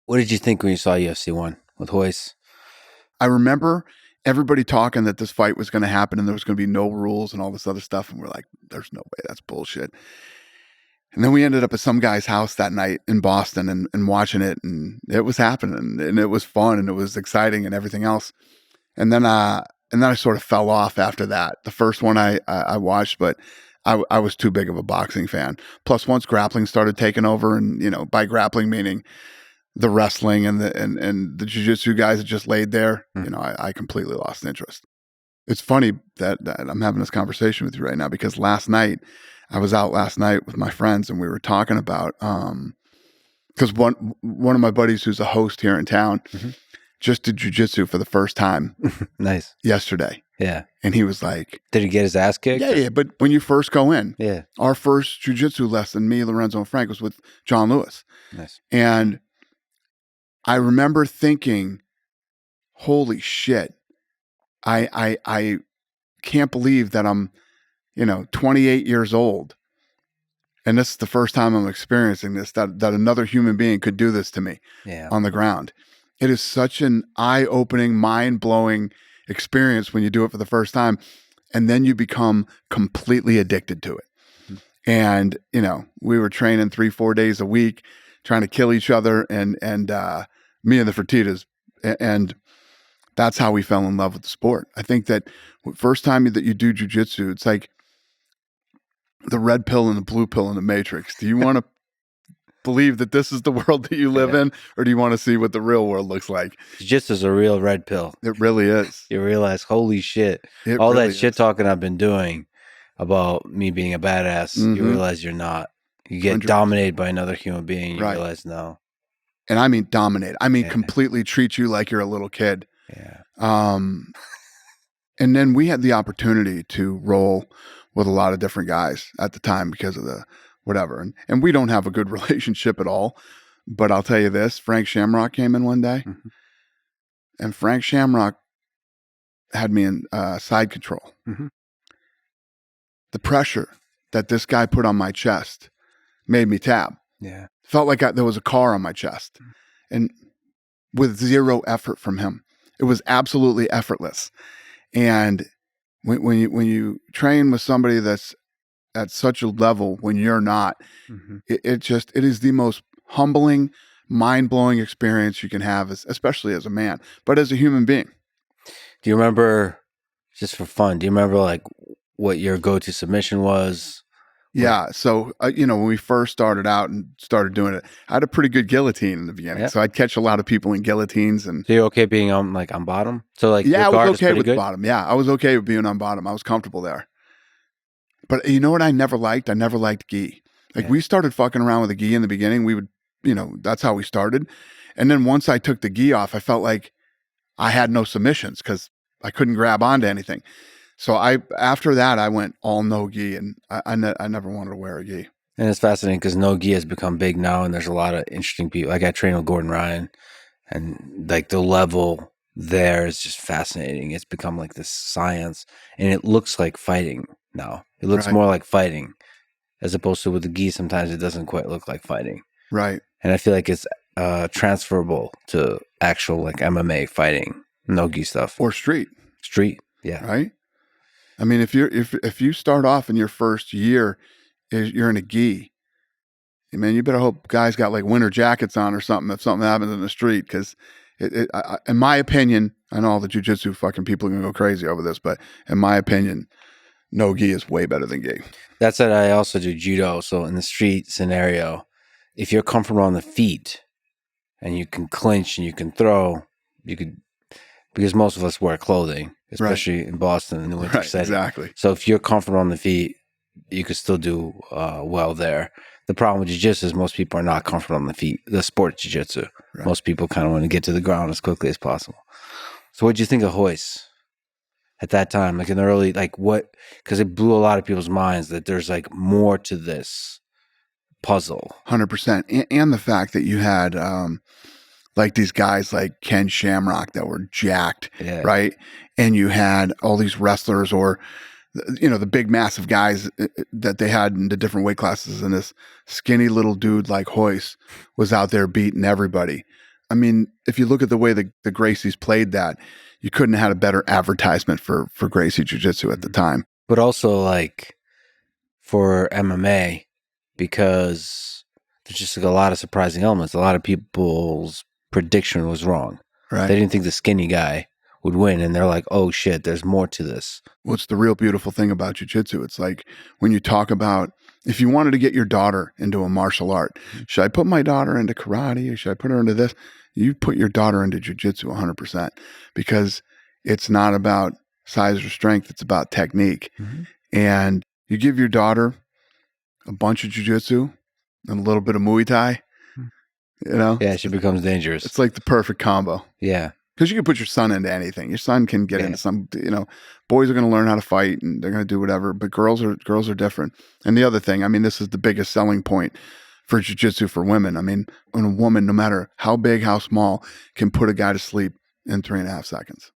What did you think when you saw UFC 1 with Hoist? I remember everybody talking that this fight was going to happen and there was going to be no rules and all this other stuff. And we're like, there's no way, that's bullshit. And then we ended up at some guy's house that night in Boston and watching it, and it was happening, and it was fun and it was exciting and everything else. And then I sort of fell off after that. The first one I watched, but I was too big of a boxing fan. Plus, once grappling started taking over, and by grappling meaning the wrestling and the jiu-jitsu guys that just laid there, I completely lost interest. It's funny that I'm having this conversation with you right now because I was out last night with my friends and we were talking about because one of my buddies who's a host here in town just did jiu-jitsu for the first time. Nice. Yesterday. Yeah. And he was like, did he get his ass kicked? Yeah. But when you first go in, yeah, our first jiu-jitsu lesson, me, Lorenzo, and Frank, was with John Lewis. Nice. And I remember thinking, holy shit, I can't believe that I'm 28 years old, and this is the first time I'm experiencing this, that another human being could do this to me on the ground. It is such an eye-opening, mind-blowing experience when you do it for the first time, and then you become completely addicted to it. Mm-hmm. And, we were training 3-4 days a week, trying to kill each other, and me and the Fertitas, and that's how we fell in love with the sport. I think that first time that you do jiu-jitsu, it's like the red pill and the blue pill in the Matrix. Do you want to believe that this is the world that you live in, or do you want to see what the real world looks like? Jiu-jitsu is a real red pill. It really is. You realize, holy shit, all really that shit talking I've been doing about me being a badass, you realize you're not. You get 100%. Dominated by another human being, you realize no. And I mean dominate. I mean completely treat you like you're a little kid. Yeah. And then we had the opportunity to roll with a lot of different guys at the time because of the whatever. And we don't have a good relationship at all. But I'll tell you this, Frank Shamrock came in one day, and Frank Shamrock had me in side control. Mm-hmm. The pressure that this guy put on my chest made me tap. Yeah. Felt like there was a car on my chest. And with zero effort from him. It was absolutely effortless. And when you train with somebody that's at such a level when you're not, it is the most humbling, mind-blowing experience you can have, especially as a man, but as a human being. Do you remember, just for fun, do you remember like what your go-to submission was? Yeah. So, when we first started out and started doing it, I had a pretty good guillotine in the beginning. Yep. So I'd catch a lot of people in guillotines. And so you're okay being on bottom? So like, yeah, I was okay with good? Bottom. Yeah. I was okay with being on bottom. I was comfortable there. But you know what I never liked? I never liked gi. Like we started fucking around with the gi in the beginning. We would, that's how we started. And then once I took the gi off, I felt like I had no submissions because I couldn't grab onto anything. So after that, I went all no gi, and I never wanted to wear a gi. And it's fascinating because no gi has become big now, and there's a lot of interesting people. Like I train with Gordon Ryan, and like the level there is just fascinating. It's become like this science, and it looks like fighting now. It looks more like fighting, as opposed to with the gi. Sometimes it doesn't quite look like fighting. Right. And I feel like it's transferable to actual like MMA fighting, no gi stuff or street. Yeah. Right. I mean, if you start off in your first year, you're in a gi, man, you better hope guys got like winter jackets on or something if something happens in the street. Because in my opinion, I know all the jiu-jitsu fucking people are gonna go crazy over this, but in my opinion, no gi is way better than gi. That said, I also do judo. So in the street scenario, if you're comfortable on the feet and you can clinch and you can throw, you could, because most of us wear clothing, especially in Boston in the winter setting. Exactly. So if you're comfortable on the feet, you could still do well there. The problem with jiu-jitsu is most people are not comfortable on the feet. The sport jiu-jitsu. Right. Most people kind of want to get to the ground as quickly as possible. So what did you think of Hoist at that time? Like in the early, like what, because it blew a lot of people's minds that there's like more to this puzzle. 100%. And the fact that you had like these guys like Ken Shamrock that were jacked, right? And you had all these wrestlers or, the big massive guys that they had in the different weight classes. And this skinny little dude like Hoist was out there beating everybody. I mean, if you look at the way the Gracies played that, you couldn't have had a better advertisement for Gracie Jiu-Jitsu at the time. But also like for MMA, because there's just like a lot of surprising elements. A lot of people's prediction was wrong. Right. They didn't think the skinny guy would win, and they're like, oh shit, there's more to this. What's the real beautiful thing about jiu-jitsu? It's like when you talk about, if you wanted to get your daughter into a martial art, should I put my daughter into karate or should I put her into this? You put your daughter into jiu-jitsu 100%, because it's not about size or strength. It's about technique. Mm-hmm. And you give your daughter a bunch of jiu-jitsu and a little bit of Muay Thai, you know? Yeah, she becomes dangerous. It's like the perfect combo. Yeah. Because you can put your son into anything. Your son can get into some, you know, boys are going to learn how to fight and they're going to do whatever, but girls are different. And the other thing, I mean, this is the biggest selling point for jiu-jitsu for women. I mean, when a woman, no matter how big, how small, can put a guy to sleep in 3.5 seconds.